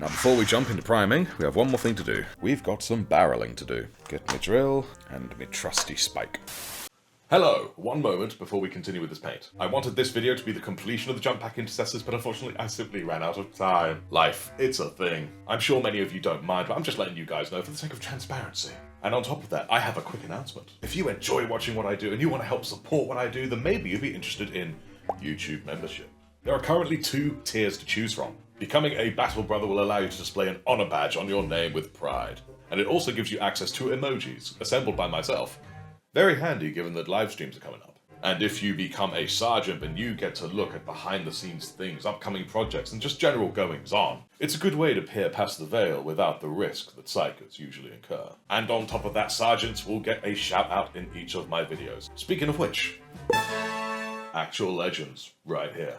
Now before we jump into priming, we have one more thing to do. We've got some barreling to do. Get me drill and me trusty spike. Hello! One moment before we continue with this paint. I wanted this video to be the completion of the Jump Pack Intercessors, but unfortunately I simply ran out of time. Life, it's a thing. I'm sure many of you don't mind, but I'm just letting you guys know for the sake of transparency. And on top of that, I have a quick announcement. If you enjoy watching what I do and you want to help support what I do, then maybe you'd be interested in YouTube membership. There are currently 2 tiers to choose from. Becoming a Battle Brother will allow you to display an honor badge on your name with pride. And it also gives you access to emojis, assembled by myself. Very handy given that live streams are coming up. And if you become a sergeant, then you get to look at behind the scenes things, upcoming projects, and just general goings on. It's a good way to peer past the veil without the risk that psychers usually incur. And on top of that, sergeants will get a shout out in each of my videos. Speaking of which, actual legends right here.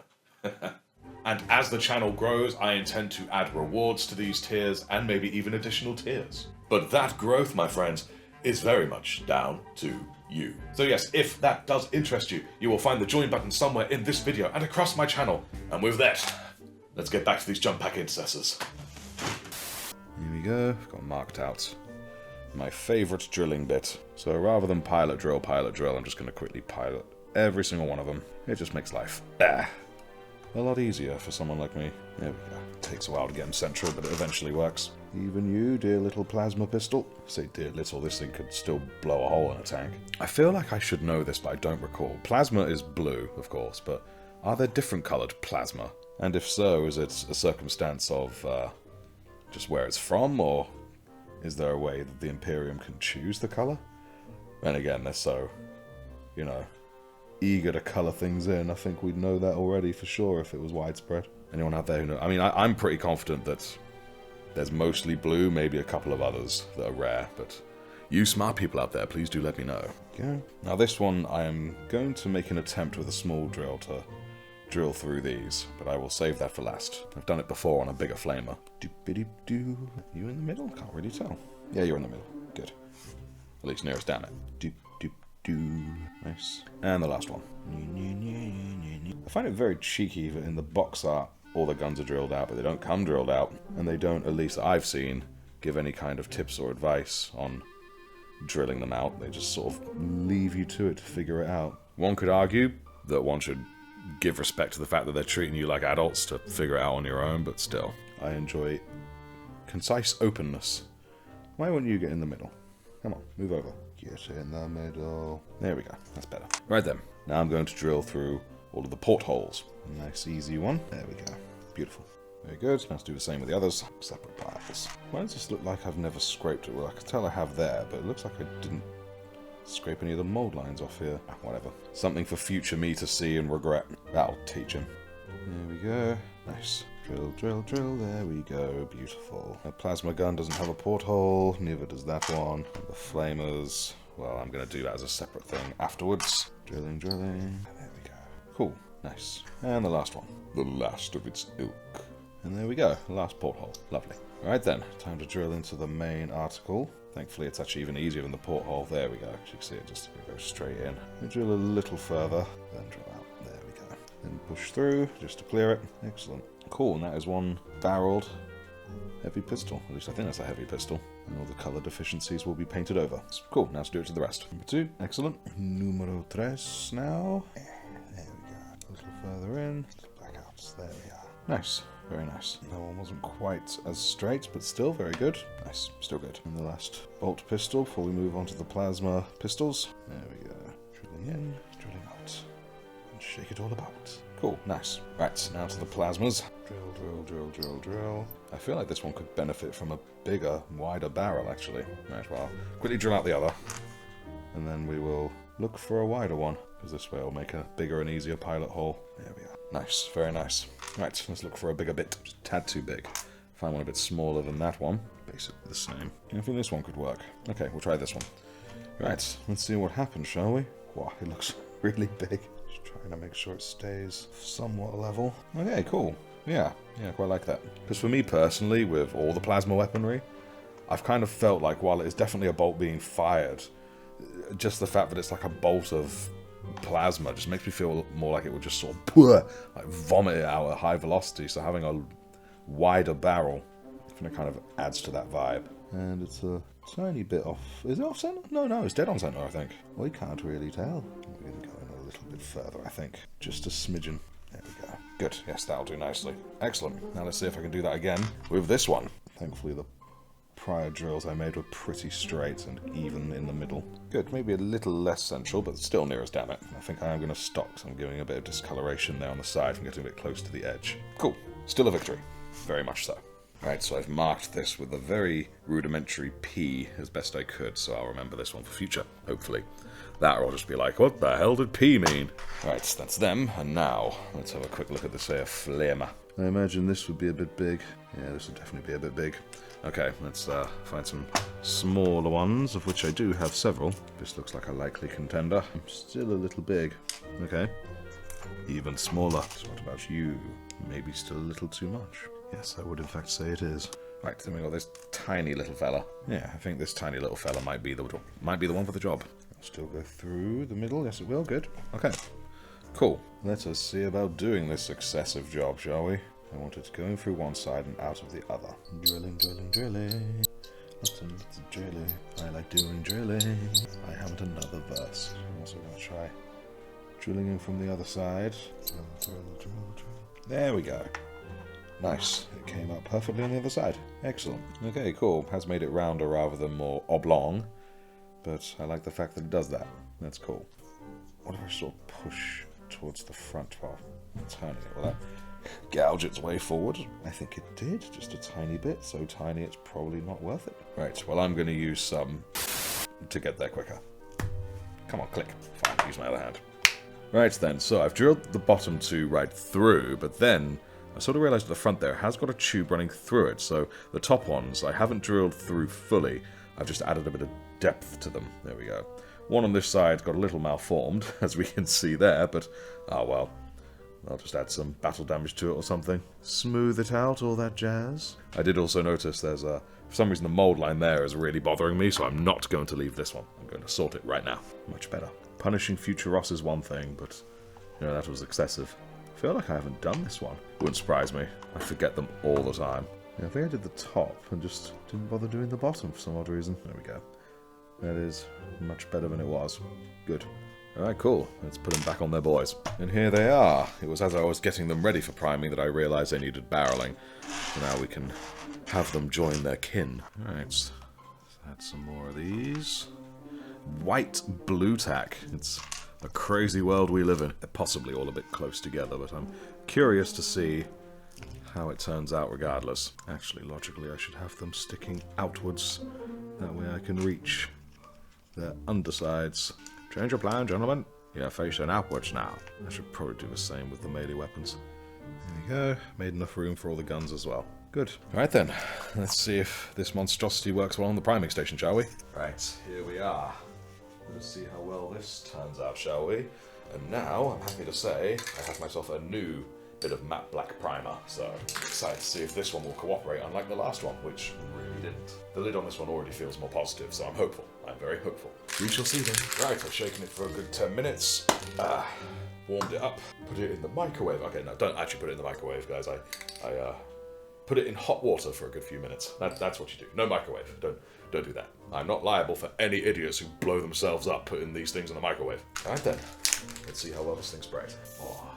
And as the channel grows, I intend to add rewards to these tiers and maybe even additional tiers. But that growth, my friends, is very much down to you. So yes, if that does interest you, you will find the join button somewhere in this video and across my channel. And with that, let's get back to these Jump Pack Intercessors. Here we go, got marked out my favourite drilling bit. So rather than pilot drill, I'm just going to quickly pilot every single one of them. It just makes life a lot easier for someone like me. There we go. Takes a while to get them central, but it eventually works. Even you, dear little plasma pistol. I say dear little, this thing could still blow a hole in a tank. I feel like I should know this, but I don't recall. Plasma is blue, of course, but are there different coloured plasma? And if so, is it a circumstance of just where it's from, or is there a way that the Imperium can choose the colour? And again, they're so, you know, eager to colour things in. I think we'd know that already for sure if it was widespread. Anyone out there who knows? I mean, I'm pretty confident that there's mostly blue, maybe a couple of others that are rare, but you smart people out there, please do let me know. Okay. Now this one, I am going to make an attempt with a small drill to drill through these, but I will save that for last. I've done it before on a bigger flamer. Doop-a-doop-doo. You in the middle? Can't really tell. Yeah, you're in the middle. Good. At least nearest down it. Doop-doop-doo. Nice. And the last one. I find it very cheeky that in the box art, all the guns are drilled out, but they don't come drilled out, and they don't, at least I've seen, give any kind of tips or advice on drilling them out. They just sort of leave you to it to figure it out. One could argue that one should give respect to the fact that they're treating you like adults to figure it out on your own, but still. I enjoy concise openness. Why wouldn't you get in the middle? Come on, move over. Get in the middle. There we go, that's better. Right then, now I'm going to drill through all of the portholes. Nice easy one. There we go. Beautiful. Very good. Let's do the same with the others. Separate piles. Why does this look like I've never scraped it? Well, I can tell I have there, but it looks like I didn't scrape any of the mold lines off here. Whatever. Something for future me to see and regret. That'll teach him. There we go. Nice. Drill, drill, drill. There we go. Beautiful. The plasma gun doesn't have a porthole. Neither does that one. And the flamers. Well, I'm going to do that as a separate thing afterwards. Drilling, drilling. There we go. Cool. Nice. And the last one. The last of its ilk. And there we go. Last porthole. Lovely. Alright then. Time to drill into the main article. Thankfully it's actually even easier than the porthole. There we go. As you can see it just goes straight in. And drill a little further. Then drill out. There we go. Then push through just to clear it. Excellent. Cool. And that is one barreled heavy pistol. At least I think that's a heavy pistol. And all the colour deficiencies will be painted over. Cool. Now let's do it to the rest. Number 2. Excellent. Numero 3 now. Further in, back out. There we are. Nice. Very nice. That one wasn't quite as straight, but still very good. Nice. Still good. And the last bolt pistol before we move on to the plasma pistols. There we go. Drilling in, drilling out. And shake it all about. Cool. Nice. Right, now to the plasmas. Drill, drill, drill, drill, drill. I feel like this one could benefit from a bigger, wider barrel, actually. Right, well, quickly drill out the other. And then we will look for a wider one, because this way will make a bigger and easier pilot hole. There we are. Nice, very nice. Right, let's look for a bigger bit. Just a tad too big. Find one a bit smaller than that one. Basically the same. I think this one could work. Okay, we'll try this one. Right, let's see what happens, shall we? Wow, it looks really big. Just trying to make sure it stays somewhat level. Okay, cool. Yeah, quite like that. Because for me personally, with all the plasma weaponry, I've kind of felt like while it is definitely a bolt being fired, just the fact that it's like a bolt of plasma just makes me feel more like it would just sort of like vomit it out at high velocity. So having a wider barrel I think it kind of adds to that vibe. And it's a tiny bit off. Is it off center? No, it's dead on center, I think. We can't really tell. We're going to go in a little bit further, I think. Just a smidgen. There we go. Good. Yes, that'll do nicely. Excellent. Now let's see if I can do that again with this one. Thankfully, the prior drills I made were pretty straight and even in the middle. Good. Maybe a little less central, but still near as damn it. I think I am going to stop, so I'm giving a bit of discoloration there on the side from getting a bit close to the edge. Cool. Still a victory. Very much so. Right, so I've marked this with a very rudimentary P as best I could, so I'll remember this one for future, hopefully. That or I'll just be like, what the hell did P mean? Right, that's them, and now let's have a quick look at this here flamer. I imagine this would be a bit big. Yeah, this would definitely be a bit big. Okay, let's find some smaller ones, of which I do have several. This looks like a likely contender. Still a little big. Okay. Even smaller. So what about you? Maybe still a little too much. Yes, I would in fact say it is. Right, then we got this tiny little fella. Yeah, I think this tiny little fella might be the one for the job. I'll still go through the middle. Yes, it will. Good. Okay. Cool. Let us see about doing this successive job, shall we? I want it going through one side and out of the other. Drilling, drilling, drilling. Lots and lots of drilling. I like doing drilling. I haven't another verse. I'm also going to try drilling in from the other side. Drill, drill, drill, drill. There we go. Nice. It came out perfectly on the other side. Excellent. Okay, cool. Has made it rounder rather than more oblong, but I like the fact that it does that. That's cool. What if I sort of push towards the front while turning it? Will that gouge its way forward? I think it did, just a tiny bit. So tiny it's probably not worth it. Right, well I'm going to use some to get there quicker. Come on, click. Fine, use my other hand. Right then, so I've drilled the bottom two right through, but then I sort of realised at the front there has got a tube running through it, so the top ones I haven't drilled through fully. I've just added a bit of depth to them. There we go. One on this side's got a little malformed, as we can see there, but oh well. I'll just add some battle damage to it or something. Smooth it out, all that jazz. I did also notice there's for some reason the mould line there is really bothering me, so I'm not going to leave this one. I'm going to sort it right now. Much better. Punishing future Ross is one thing, but you know, that was excessive. I feel like I haven't done this one. Wouldn't surprise me. I forget them all the time. Yeah, I think I did the top and just didn't bother doing the bottom for some odd reason. There we go. That is much better than it was. Good. Alright, cool. Let's put them back on their boys. And here they are. It was as I was getting them ready for priming that I realised they needed barreling. So now we can have them join their kin. Alright, let's add some more of these. White blue tack. It's a crazy world we live in. They're possibly all a bit close together, but I'm curious to see how it turns out regardless. Actually, logically, I should have them sticking outwards. That way I can reach their undersides. Change your plan, gentlemen. You're facing outwards now. I should probably do the same with the melee weapons. There you go. Made enough room for all the guns as well. Good. Alright then. Let's see if this monstrosity works well on the priming station, shall we? Right, here we are. Let's see how well this turns out, shall we? And now, I'm happy to say, I have myself a new bit of matte black primer, so I'm excited to see if this one will cooperate, unlike the last one, which really didn't. The lid on this one already feels more positive, so I'm hopeful. I'm very hopeful. We shall see then. Right, I've shaken it for a good 10 minutes. Warmed it up. Put it in the microwave. Okay, no, don't actually put it in the microwave, guys. I put it in hot water for a good few minutes. That's what you do. No microwave. Don't do that. I'm not liable for any idiots who blow themselves up putting these things in the microwave. Alright then. Let's see how well this thing sprays. Oh,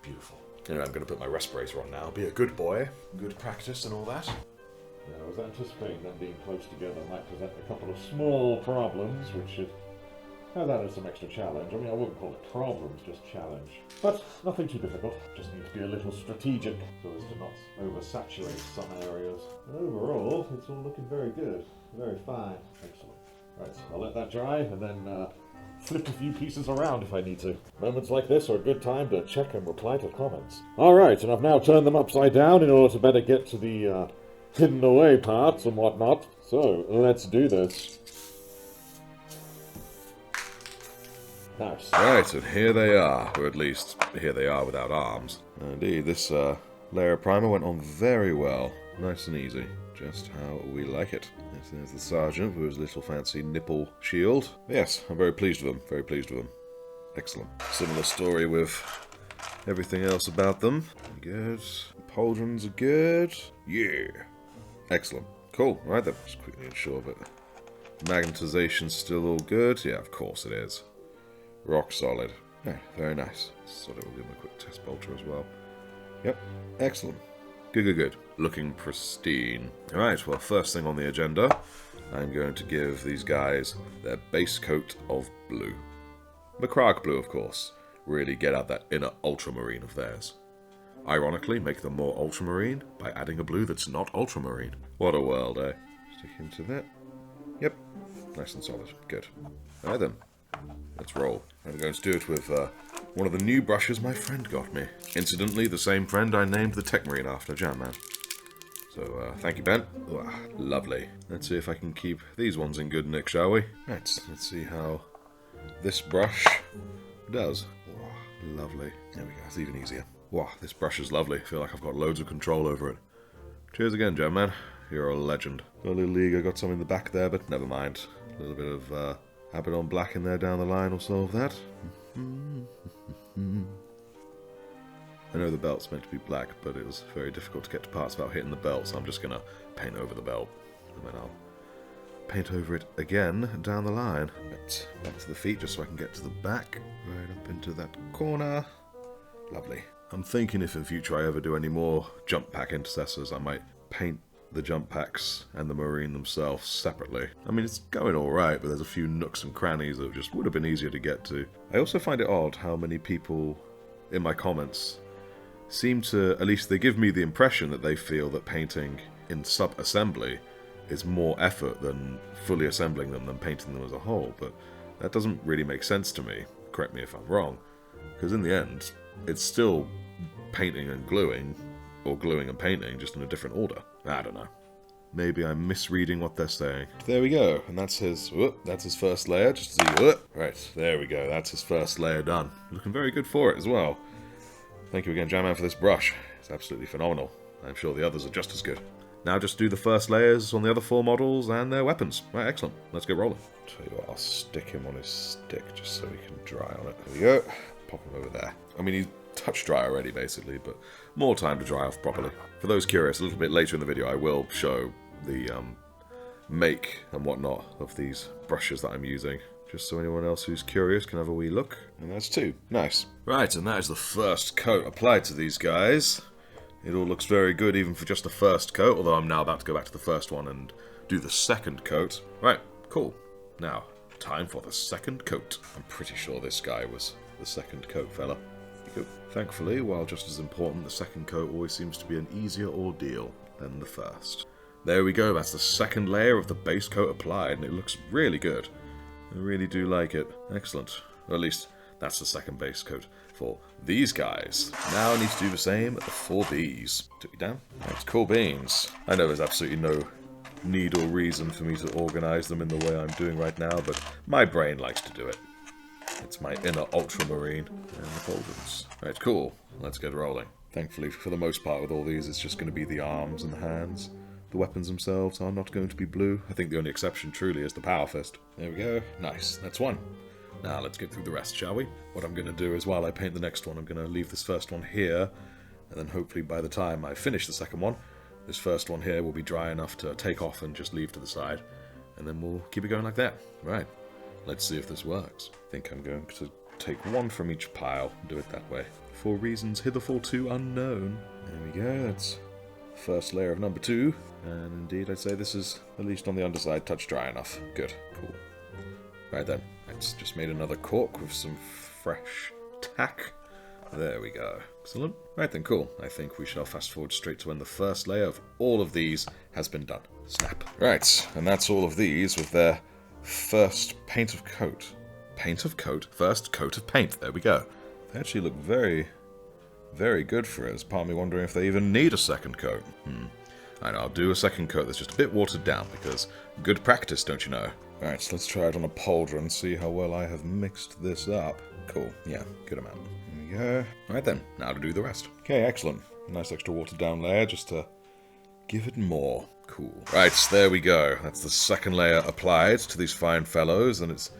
beautiful. Anyway, I'm going to put my respirator on now. Be a good boy. Good practice and all that. Yeah, I was anticipating them being close together might present a couple of small problems, which should have that as some extra challenge. I mean, I wouldn't call it problems, just challenge. But nothing too difficult. Just need to be a little strategic so as to not oversaturate some areas. And overall, it's all looking very good. Very fine. Excellent. Right, I'll let that dry and then flip a few pieces around if I need to. Moments like this are a good time to check and reply to comments. Alright, and I've now turned them upside down in order to better get to the hidden away parts and whatnot. So, let's do this. Nice. Right, and here they are, or at least here they are without arms. Indeed, this layer of primer went on very well. Nice and easy. Just how we like it. There's the sergeant with his little fancy nipple shield. Yes, I'm very pleased with them. Very pleased with them. Excellent. Similar story with everything else about them. Good. Pauldrons are good. Yeah. Excellent. Cool. Right then. Just quickly ensure that magnetization's still all good. Yeah, of course it is. Rock solid. Yeah, very nice. Solid. We'll give him a quick test bolter as well. Yep. Excellent. Good, good, good. Looking pristine. Alright, well, first thing on the agenda, I'm going to give these guys their base coat of blue. Macragge blue, of course. Really get out that inner ultramarine of theirs. Ironically, make them more ultramarine by adding a blue that's not ultramarine. What a world, eh? Stick into that. Yep. Nice and solid. Good. Alright then. Let's roll. I'm going to do it with one of the new brushes my friend got me. Incidentally, the same friend I named the Techmarine after, Jam Man. So, thank you, Ben. Ooh, lovely. Let's see if I can keep these ones in good nick, shall we? Right, let's see how this brush does. Ooh, lovely. There we go, it's even easier. Wow, this brush is lovely. I feel like I've got loads of control over it. Cheers again, Jam Man. You're a legend. A little eager, got some in the back there, but never mind. A little bit of habit on black in there down the line will solve that. I know the belt's meant to be black, but it was very difficult to get to parts without hitting the belt, so I'm just going to paint over the belt. And then I'll paint over it again down the line. But back to the feet, just so I can get to the back. Right up into that corner. Lovely. I'm thinking if in future I ever do any more jump pack intercessors, I might paint the jump packs and the marine themselves separately. I mean, it's going alright, but there's a few nooks and crannies that just would have been easier to get to. I also find it odd how many people in my comments seem to, at least they give me the impression that they feel that painting in sub-assembly is more effort than fully assembling them than painting them as a whole, but that doesn't really make sense to me. Correct me if I'm wrong, because in the end, it's still painting and gluing, or gluing and painting, just in a different order. I don't know. Maybe I'm misreading what they're saying. There we go, and that's his first layer, just to see, right, there we go, that's his first layer done. Looking very good for it as well. Thank you again, Jamman, for this brush. It's absolutely phenomenal. I'm sure the others are just as good. Now just do the first layers on the other 4 models and their weapons. Right, excellent. Let's get rolling. Tell you what, I'll stick him on his stick just so he can dry on it. There we go. Pop him over there. I mean, he's touch dry already, basically, but more time to dry off properly. For those curious, a little bit later in the video, I will show the make and whatnot of these brushes that I'm using. Just so anyone else who's curious can have a wee look. And that's 2. Nice. Right, and that is the first coat applied to these guys. It all looks very good even for just the first coat, although I'm now about to go back to the first one and do the second coat. Right, cool. Now, time for the second coat. I'm pretty sure this guy was the second coat fella. Good. Thankfully, while just as important, the second coat always seems to be an easier ordeal than the first. There we go, that's the second layer of the base coat applied, and it looks really good. I really do like it. Excellent. Or at least, that's the second base coat for these guys. Now I need to do the same at the 4Bs. Took you down? That's cool beans. I know there's absolutely no need or reason for me to organize them in the way I'm doing right now, but my brain likes to do it. It's my inner ultramarine and the cauldrons. Right, cool. Let's get rolling. Thankfully, for the most part with all these, it's just going to be the arms and the hands. The weapons themselves are not going to be blue. I think the only exception truly is the Power Fist. There we go. Nice. That's 1. Now let's get through the rest, shall we? What I'm going to do is while I paint the next one, I'm going to leave this first one here, and then hopefully by the time I finish the second one, this first one here will be dry enough to take off and just leave to the side, and then we'll keep it going like that. Right. Let's see if this works. I think I'm going to take 1 from each pile and do it that way. For reasons hitherto unknown. There we go. That's the first layer of number 2. And indeed, I'd say this is, at least on the underside, touch dry enough. Good. Cool. Right then. Let's just made another cork with some fresh tack. There we go. Excellent. Right then, cool. I think we shall fast forward straight to when the first layer of all of these has been done. Snap. Right, and that's all of these with their first paint of coat. Paint of coat? First coat of paint. There we go. They actually look very, very good for us. Part of me wondering if they even need a second coat. Alright, I'll do a second coat that's just a bit watered down, because good practice, don't you know? Alright, so let's try it on a pauldron and see how well I have mixed this up. Cool, yeah, good amount. There we go. Alright then, now to do the rest. Okay, excellent. Nice extra watered down layer just to give it more. Cool. Right, there we go. That's the second layer applied to these fine fellows, and it's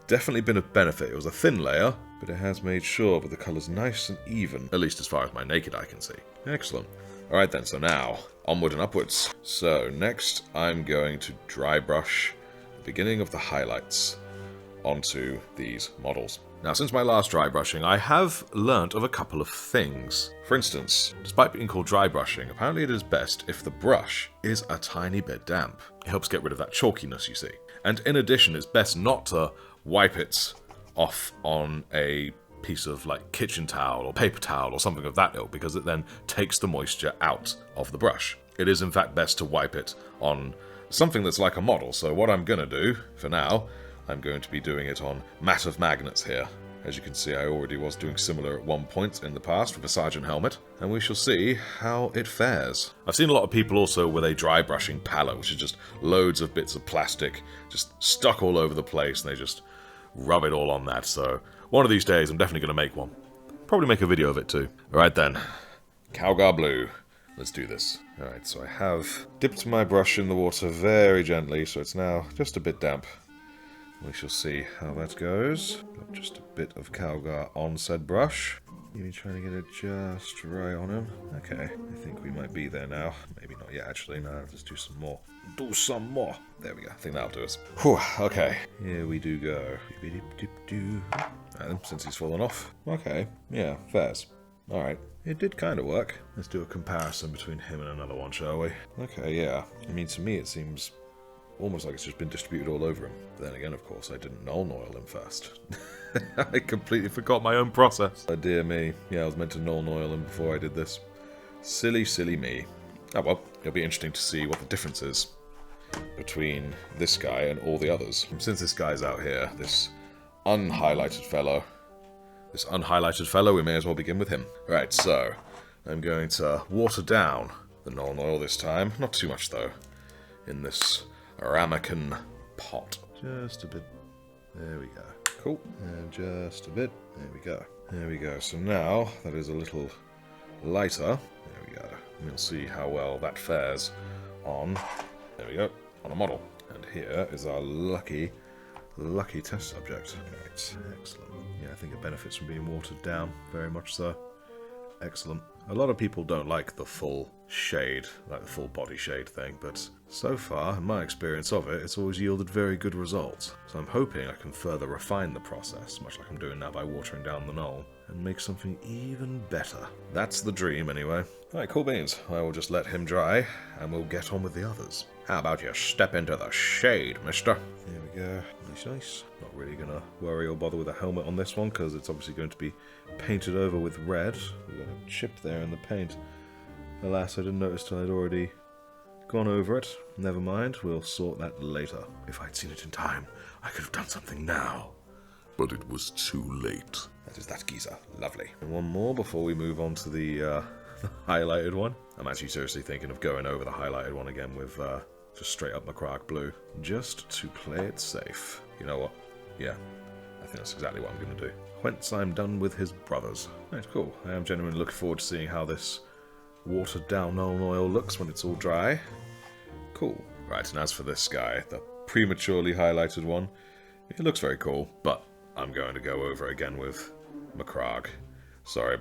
definitely been a benefit. It was a thin layer, but it has made sure that the colour's nice and even, at least as far as my naked eye can see. Excellent. Alright then, so now, onward and upwards. So, next I'm going to dry brush the beginning of the highlights onto these models. Now, since my last dry brushing, I have learnt of a couple of things. For instance, despite being called dry brushing, apparently it is best if the brush is a tiny bit damp. It helps get rid of that chalkiness, you see. And in addition, it's best not to wipe it off on a piece of like kitchen towel or paper towel or something of that ilk, because it then takes the moisture out of the brush. It is in fact best to wipe it on something that's like a model. So what I'm gonna do for now, I'm going to be doing it on mat of magnets here. As you can see, I already was doing similar at one point in the past with a sergeant helmet, and we shall see how it fares. I've seen a lot of people also with a dry brushing palette, which is just loads of bits of plastic just stuck all over the place, and they just rub it all on that. So one of these days I'm definitely going to make one. Probably make a video of it too. Alright then, Calgar Blue. Let's do this. Alright, so I have dipped my brush in the water very gently, so it's now just a bit damp. We shall see how that goes. Got just a bit of Calgar on said brush. Maybe trying to get it just right on him. Okay, I think we might be there now. Maybe not yet, actually. No, let's do some more. Do some more. There we go. I think that'll do us. Whew, okay. Here we do go. And since he's fallen off. Okay, yeah, fairs. Alright, it did kind of work. Let's do a comparison between him and another one, shall we? Okay, yeah. I mean, to me it seems almost like it's just been distributed all over him. But then again, of course, I didn't null oil him first. I completely forgot my own process. Oh dear me. Yeah, I was meant to null oil him before I did this. Silly, silly me. Oh well, it'll be interesting to see what the difference is between this guy and all the others. Since this guy's out here, this unhighlighted fellow, we may as well begin with him. Right, so I'm going to water down the null oil this time. Not too much though. In this ramekin pot. Just a bit. There we go. Cool. And just a bit. There we go. There we go. So now that is a little lighter. There we go. We'll see how well that fares on, there we go, on a model. And here is our lucky test subject. Right. Excellent. Yeah, I think it benefits from being watered down. Very much so. Excellent. A lot of people don't like the full shade, like the full body shade thing, but so far, in my experience of it, it's always yielded very good results. So I'm hoping I can further refine the process, much like I'm doing now by watering down the null, and make something even better. That's the dream, anyway. Alright, cool beans. I will just let him dry, and we'll get on with the others. How about you step into the shade, mister? There we go. Nice, nice. Not really gonna worry or bother with a helmet on this one, because it's obviously going to be painted over with red. We've got a chip there in the paint. Alas, I didn't notice till I'd already gone over it. Never mind, we'll sort that later. If I'd seen it in time, I could have done something now. But it was too late. That is that geezer. Lovely. And one more before we move on to the highlighted one. I'm actually seriously thinking of going over the highlighted one again with just straight up Macragge Blue. Just to play it safe. You know what? Yeah, I think that's exactly what I'm going to do. Whence I'm done with his brothers. Right, cool. I am genuinely looking forward to seeing how this watered down null oil looks when it's all dry. Cool. Right, and as for this guy, the prematurely highlighted one, it looks very cool, but I'm going to go over again with Macragge. Sorry,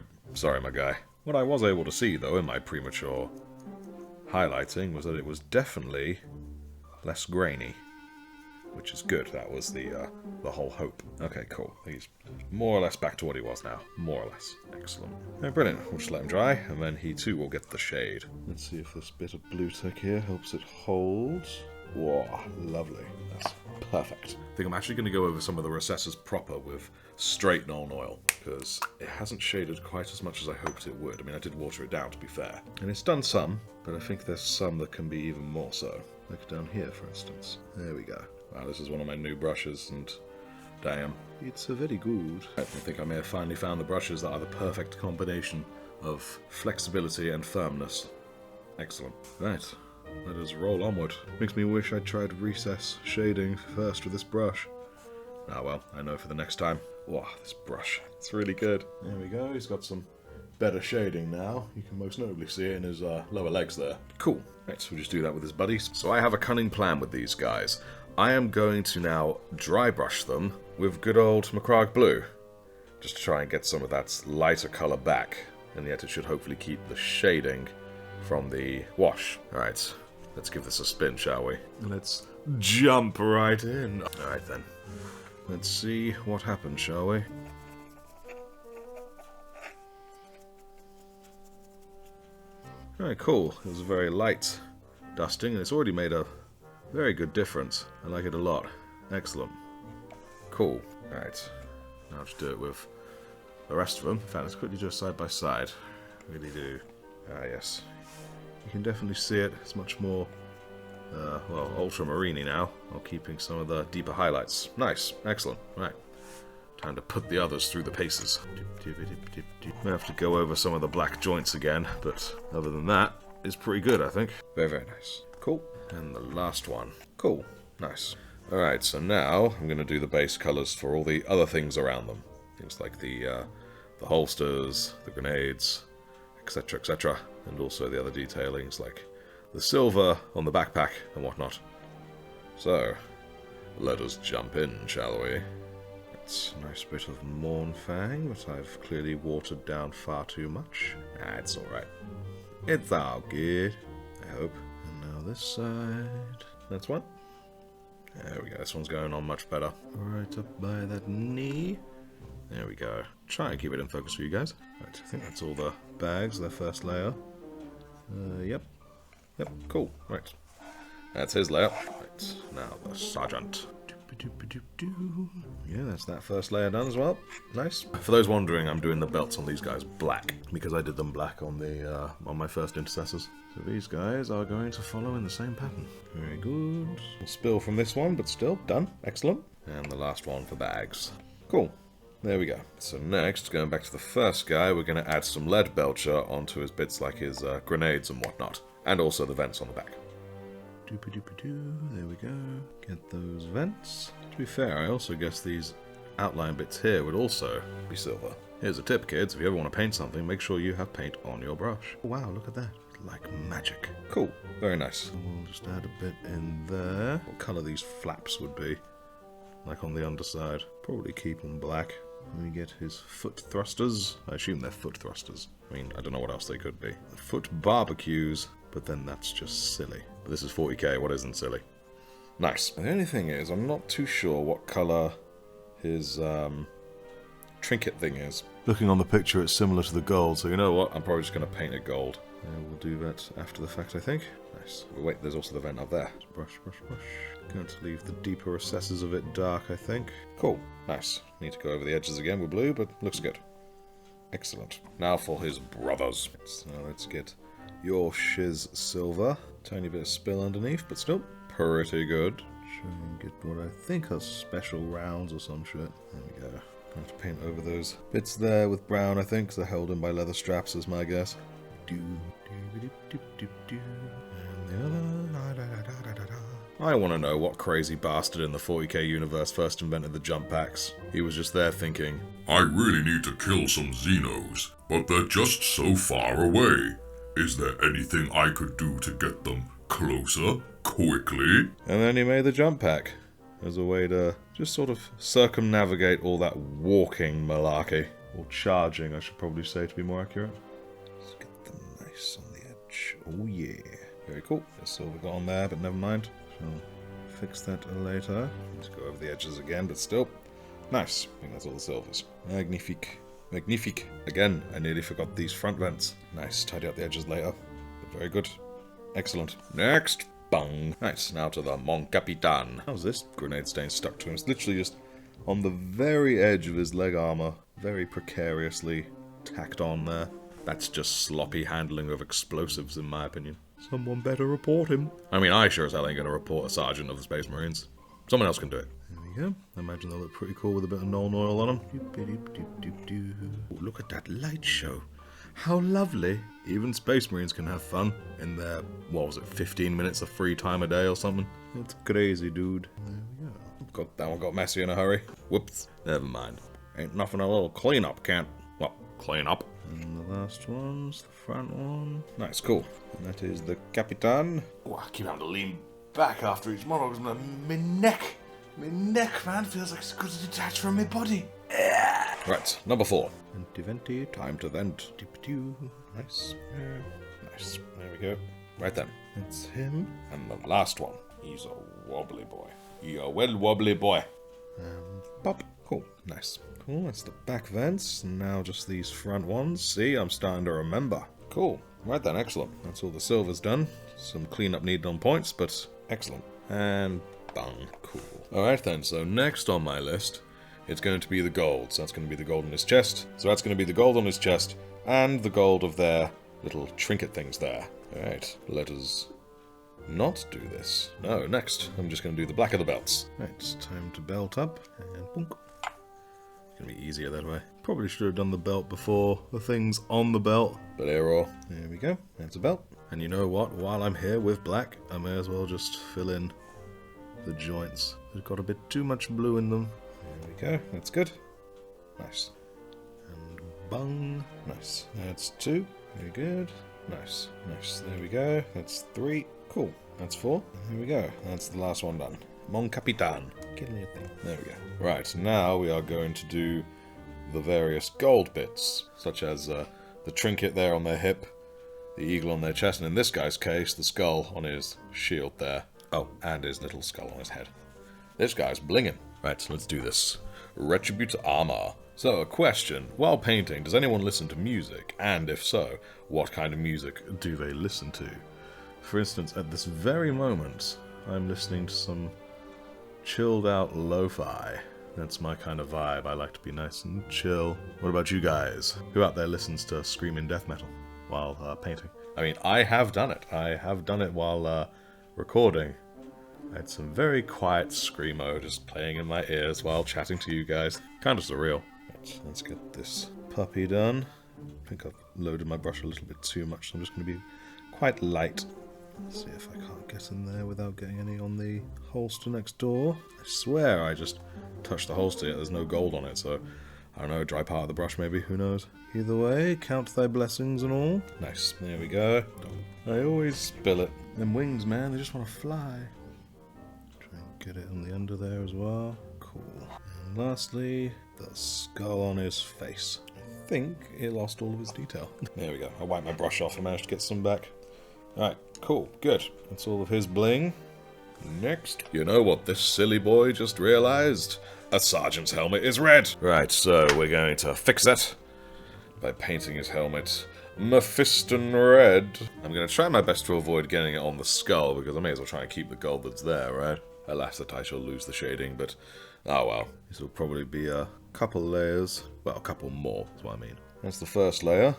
my guy. What I was able to see, though, in my premature highlighting was that it was definitely less grainy, which is good. That was the whole hope. Okay, cool. He's more or less back to what he was now. More or less. Excellent. Oh, brilliant. We'll just let him dry, and then he too will get the shade. Let's see if this bit of blue tech here helps it hold. Whoa, lovely. That's perfect. I think I'm actually going to go over some of the recessors proper with straight null oil, because it hasn't shaded quite as much as I hoped it would. I mean, I did water it down, to be fair. And it's done some, but I think there's some that can be even more so. Like down here, for instance. There we go. Wow, this is one of my new brushes, and damn, it's a very good. I think I may have finally found the brushes that are the perfect combination of flexibility and firmness. Excellent. Right. Let us roll onward. Makes me wish I'd tried recess shading first with this brush. Ah well, I know for the next time. Wow, this brush. It's really good. There we go, he's got some better shading now. You can most notably see it in his lower legs there. Cool. Right, so we'll just do that with his buddies. So I have a cunning plan with these guys. I am going to now dry brush them with good old Macragge Blue. Just to try and get some of that lighter colour back. And yet it should hopefully keep the shading from the wash. Alright, let's give this a spin, shall we? Let's jump right in. Alright then. Let's see what happens, shall we? Alright, cool. It was a very light dusting, and it's already made a very good difference. I like it a lot. Excellent. Cool. Alright. Now I'll just do it with the rest of them. In fact, let's quickly do it side by side. Really do. Ah, yes. You can definitely see it. It's much more, well, ultramarine-y now, while keeping some of the deeper highlights. Nice. Excellent. Right. Time to put the others through the paces. We have to go over some of the black joints again, but other than that, it's pretty good, I think. Very, very nice. Cool. And the last one. Cool. Nice. Alright, so now I'm going to do the base colours for all the other things around them. Things like the holsters, the grenades, etc., etc., and also the other detailings like the silver on the backpack and whatnot. So, let us jump in, shall we? It's a nice bit of Mornfang, but I've clearly watered down far too much. Ah, it's alright. It's all good, I hope. And now this side. That's one. There we go, this one's going on much better. Right up by that knee. There we go. Try and keep it in focus for you guys. Right, I think that's all the bags, their first layer. Yep. Yep, cool. Right. That's his layer. Right, now the sergeant. Yeah, that's that first layer done as well. Nice. For those wondering, I'm doing the belts on these guys black, because I did them black on the on my first intercessors. So these guys are going to follow in the same pattern. Very good. Spill from this one, but still done. Excellent. And the last one for bags. Cool. There we go. So next, going back to the first guy, we're going to add some lead belcher onto his bits like his grenades and whatnot. And also the vents on the back. There we go. Get those vents. To be fair, I also guess these outline bits here would also be silver. Here's a tip, kids. If you ever want to paint something, make sure you have paint on your brush. Wow, look at that. Like magic. Cool. Very nice. We'll just add a bit in there. What colour these flaps would be? Like on the underside. Probably keep them black. We get his foot thrusters. I assume they're foot thrusters. I mean, I don't know what else they could be. Foot barbecues, but then that's just silly. But this is 40k, what isn't silly? Nice. The only thing is, I'm not too sure what colour his trinket thing is. Looking on the picture, it's similar to the gold, so you know what? I'm probably just going to paint it gold. We'll do that after the fact, I think. Nice. But wait, there's also the vent up there. Brush, brush, brush. Going to leave the deeper recesses of it dark, I think. Cool. Nice. Need to go over the edges again with blue, but looks good. Excellent. Now for his brothers. So let's get your shiz silver. Tiny bit of spill underneath, but still pretty good. Try and get what I think are special rounds or some shit. There we go. Going to paint over those bits there with brown, I think, because they're held in by leather straps, is my guess. I want to know what crazy bastard in the 40k universe first invented the jump packs. He was just there thinking, I really need to kill some Xenos, but they're just so far away. Is there anything I could do to get them closer, quickly? And then he made the jump pack as a way to just sort of circumnavigate all that walking malarkey. Or charging, I should probably say, to be more accurate. Let's get them nice on the edge. Oh yeah. Very cool. There's silver got on there, but never mind. I'll fix that later. Let's go over the edges again, but still. Nice. I think that's all the silvers. Magnifique. Magnifique. Again, I nearly forgot these front vents. Nice. Tidy up the edges later. But very good. Excellent. Next. Bung. Nice. Now to the Mon Capitan. How's this grenade stain stuck to him? It's literally just on the very edge of his leg armor. Very precariously tacked on there. That's just sloppy handling of explosives, in my opinion. Someone better report him. I mean, I sure as hell ain't gonna report a sergeant of the Space Marines. Someone else can do it. There we go. I imagine they'll look pretty cool with a bit of Nuln oil on them. Oh, look at that light show. How lovely. Even Space Marines can have fun in their, what was it, 15 minutes of free time a day or something? That's crazy, dude. There we go. That one got messy in a hurry. Whoops. Never mind. Ain't nothing a little cleanup can't, well, clean up. And the last one's the front one. Nice, cool. And that is the Capitan. Oh, I keep having to lean back after each model because my neck, man, feels like it's going to detach from my body. Right, number 4. Venti, time to vent. Nice. Nice. There we go. Right then. That's him. And the last one. He's a wobbly boy. You're a well wobbly boy. Pop. Cool. Nice. Cool. That's the back vents. Now just these front ones. See, I'm starting to remember. Cool. Right then. Excellent. That's all the silver's done. Some cleanup needed on points, but excellent. And bung. Cool. Alright then. So next on my list, it's going to be the gold. So that's going to be the gold on his chest. So that's going to be the gold on his chest and the gold of their little trinket things there. Alright. Let us not do this. No, next. I'm just going to do the black of the belts. Right, it's time to belt up. And boink. It's going to be easier that way. Probably should have done the belt before the things on the belt. But there we go. That's a belt. And you know what? While I'm here with black, I may as well just fill in the joints. They've got a bit too much blue in them. There we go. That's good. Nice. And bung. Nice. That's 2. Very good. Nice. Nice. There we go. That's 3. Cool. That's 4. There we go. That's the last one done. Mon Capitan. Get me a thing. There we go. Right. Now we are going to do the various gold bits, such as the trinket there on their hip, the eagle on their chest, and in this guy's case, the skull on his shield there. Oh, and his little skull on his head. This guy's blinging. Right, so let's do this. Retribute armor. So, a question. While painting, does anyone listen to music? And if so, what kind of music do they listen to? For instance, at this very moment, I'm listening to some chilled out lo-fi. That's my kind of vibe. I like to be nice and chill. What about you guys? Who out there listens to screaming death metal while painting? I mean, I have done it. I have done it while recording. I had some very quiet screamo just playing in my ears while chatting to you guys. Kind of surreal. Right, let's get this puppy done. I think I've loaded my brush a little bit too much, so I'm just going to be quite light. Let's see if I can't get in there without getting any on the holster next door. I swear I just touched the holster, yet there's no gold on it, so I don't know, dry part of the brush maybe, who knows. Either way, count thy blessings and all. Nice, there we go. I always spill it. Them wings, man, they just want to fly. Try and get it on the under there as well. Cool. And lastly, the skull on his face. I think it lost all of its detail. There we go. I wiped my brush off and managed to get some back. Alright, cool, good. That's all of his bling. Next. You know what this silly boy just realized? A sergeant's helmet is red! Right, so we're going to fix that by painting his helmet Mephiston red. I'm going to try my best to avoid getting it on the skull, because I may as well try and keep the gold that's there, right? Alas, that I shall lose the shading, but oh well. This will probably be a couple layers. Well, a couple more, is what I mean. That's the first layer.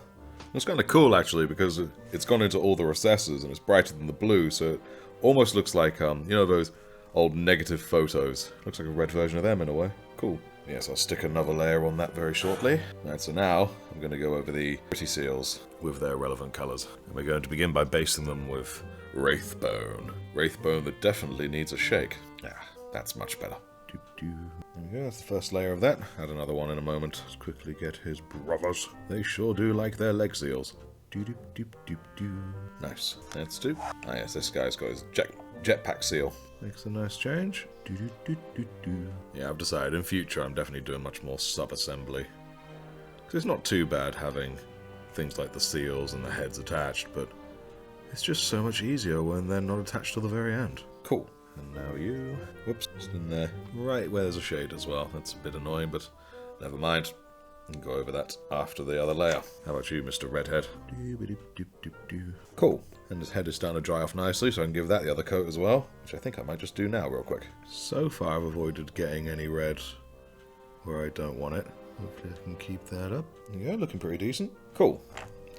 It's kind of cool, actually, because it's gone into all the recesses, and it's brighter than the blue, so it almost looks like, you know those old negative photos? Looks like a red version of them, in a way. Cool. Yes, I'll stick another layer on that very shortly. Right, so now, I'm going to go over the pretty seals with their relevant colours. And we're going to begin by basing them with Wraithbone. Wraithbone that definitely needs a shake. Ah, that's much better. There we go, that's the first layer of that. Add another one in a moment. Let's quickly get his brothers. They sure do like their leg seals. Nice. That's 2. Ah yes, this guy's got his jetpack seal. Makes a nice change. Yeah, I've decided in future I'm definitely doing much more sub-assembly. Because it's not too bad having things like the seals and the heads attached, but it's just so much easier when they're not attached till the very end. Cool. And now you... Whoops, just in there. Right where there's a shade as well. That's a bit annoying, but never mind. I'll go over that after the other layer. How about you, Mr. Redhead? Cool. And his head is starting to dry off nicely, so I can give that the other coat as well, which I think I might just do now real quick. So far I've avoided getting any red where I don't want it. Hopefully I can keep that up. Yeah, looking pretty decent. Cool.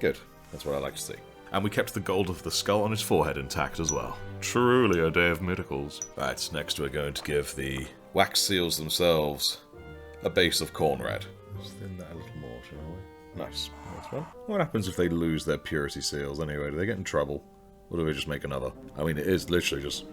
Good. That's what I like to see. And we kept the gold of the skull on his forehead intact as well. Truly a day of miracles. Right, next we're going to give the wax seals themselves a base of corn red. Let's thin that a little more, shall we? Nice. That's one. What happens if they lose their purity seals anyway? Do they get in trouble? Or do they just make another? I mean, it is literally just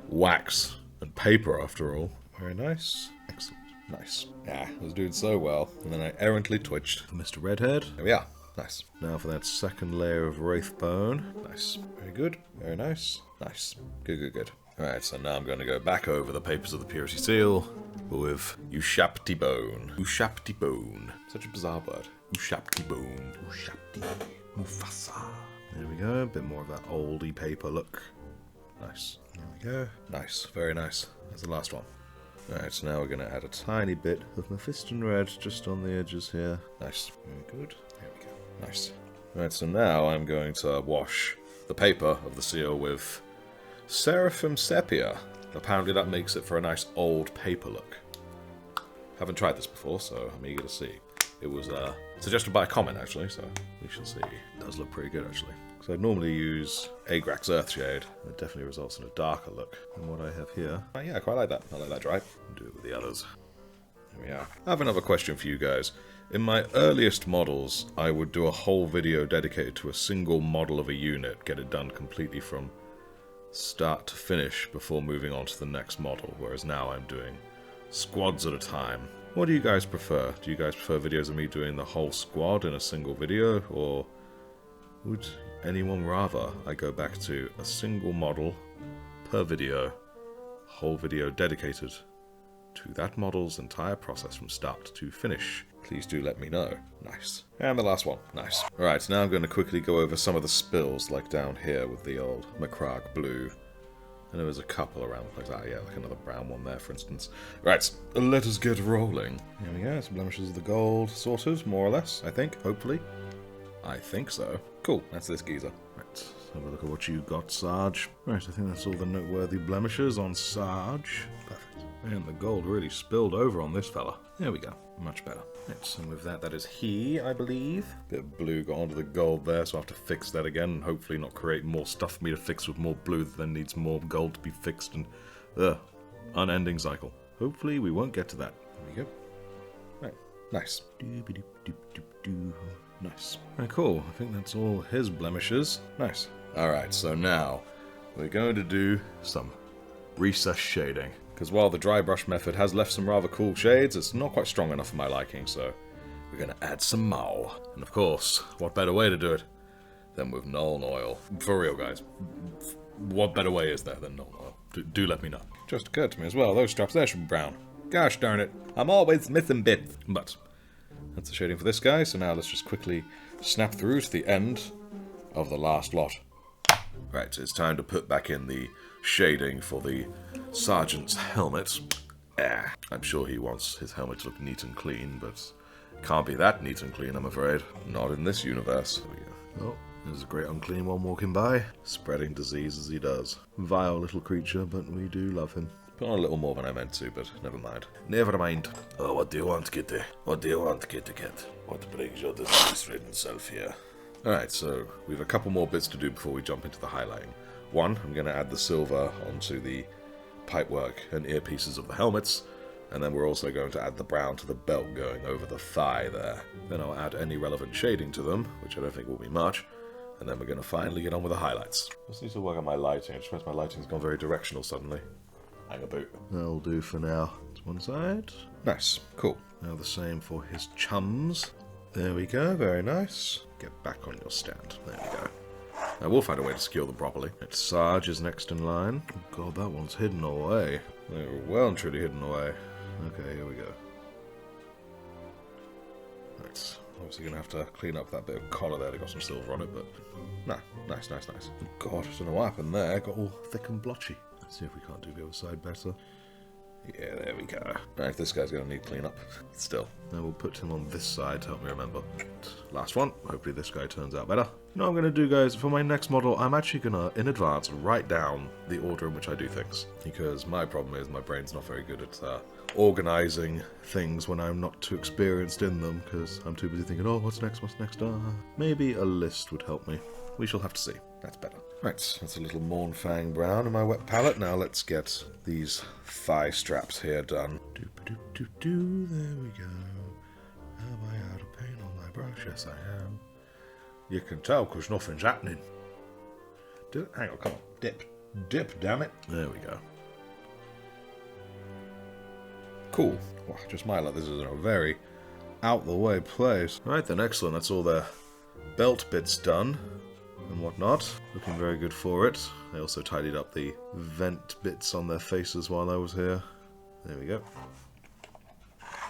wax and paper after all. Very nice. Excellent. Nice. Yeah, I was doing so well. And then I errantly twitched for Mr. Redhead. There we are. Nice. Now for that second layer of Wraithbone. Nice. Very good. Very nice. Nice. Good, good, good. Alright, so now I'm going to go back over the papers of the Purity Seal with Ushapti-Bone. Ushapti-Bone. Such a bizarre word. Ushapti-Bone. Ushapti. Mufasa. There we go, a bit more of that oldie paper look. Nice. There we go. Nice, very nice. That's the last one. Alright, so now we're going to add a tiny bit of Mephiston red just on the edges here. Nice. Very good. There we go. Nice. Alright, so now I'm going to wash the paper of the seal with Seraphim Sepia. Apparently that makes it for a nice old paper look. Haven't tried this before, so I'm eager to see. It was suggested by a comment, actually, so we shall see. It does look pretty good, actually. So I'd normally use Agrax Earthshade. It definitely results in a darker look than what I have here. Oh, yeah, I quite like that. I like that dry. Do it with the others. There we are. I have another question for you guys. In my earliest models, I would do a whole video dedicated to a single model of a unit, get it done completely from start to finish before moving on to the next model, whereas now I'm doing squads at a time. What do you guys prefer? Do you guys prefer videos of me doing the whole squad in a single video, or would anyone rather I go back to a single model per video, whole video dedicated to that model's entire process from start to finish? Please do let me know. Nice. And the last one. Nice. Alright, now I'm going to quickly go over some of the spills, like down here with the old Macragge blue. And there was a couple around the place. Ah, yeah, like another brown one there, for instance. Right, let us get rolling. Here we go, some blemishes of the gold, sorted, more or less, I think, hopefully. I think so. Cool, that's this geezer. Right, let's have a look at what you got, Sarge. Right, I think that's all the noteworthy blemishes on Sarge. Perfect. And the gold really spilled over on this fella. There we go. Much better. Right, and with that, that is he, I believe. Bit of blue got onto the gold there, so I have to fix that again, and hopefully not create more stuff for me to fix with more blue that then needs more gold to be fixed, and unending cycle. Hopefully we won't get to that. There we go. Right, nice. Nice. Right, cool. I think that's all his blemishes. Nice. Alright, so now we're going to do some recess shading. Because while the dry brush method has left some rather cool shades, it's not quite strong enough for my liking, so we're going to add some more. And of course, what better way to do it than with Nuln Oil? For real, guys. What better way is there than Nuln Oil? Do let me know. Just occurred to me as well, those straps there should be brown. Gosh darn it, I'm always missing bits. But that's the shading for this guy, so now let's just quickly snap through to the end of the last lot. Right, it's time to put back in the shading for the sergeant's helmet. I'm sure he wants his helmet to look neat and clean, but can't be that neat and clean, I'm afraid. Not in this universe. Oh, there's a great unclean one walking by, spreading disease as he does. Vile little creature, but we do love him. Put on a little more than I meant to, but never mind. Never mind. Oh, what do you want, Kitty? What do you want, Kitty Cat? What brings your disease-ridden self here? Alright, so we have a couple more bits to do before we jump into the highlighting. One, I'm going to add the silver onto the pipework and earpieces of the helmets, and then we're also going to add the brown to the belt going over the thigh there. Then I'll add any relevant shading to them, which I don't think will be much, and then we're going to finally get on with the highlights. I just need to work on my lighting. I just realized my lighting's gone very directional suddenly. Hang a boot. That'll do for now. To one side. Nice. Cool. Now the same for his chums. There we go. Very nice. Get back on your stand. There we go. Now we'll find a way to secure them properly. Sarge is next in line. Oh god, that one's hidden away. They're well and truly hidden away. Okay, here we go. Right. Obviously going to have to clean up that bit of collar there. They got some silver on it, but... Nah, nice, nice, nice. Oh god, I don't know what happened there. Got all thick and blotchy. Let's see if we can't do the other side better. Yeah, there we go. Right, this guy's going to need clean up. Still. Now we'll put him on this side to help me remember. Last one. Hopefully this guy turns out better. You know what I'm going to do, guys? For my next model, I'm actually going to, in advance, write down the order in which I do things. Because my problem is my brain's not very good at organising things when I'm not too experienced in them. Because I'm too busy thinking, oh, what's next, what's next? Maybe a list would help me. We shall have to see. That's better. Right, that's a little Mornfang brown in my wet palette. Now let's get these thigh straps here done. Doop-a-doop-doop-doo, there we go. Am I out of paint on my brush? Yes, I am. You can tell because nothing's happening. Hang on, come on. Dip. Dip, damn it. There we go. Cool. Well, just my luck, this is a very out-the-way place. Right then, excellent. That's all the belt bits done. And whatnot. Looking very good for it. I also tidied up the vent bits on their faces while I was here. There we go.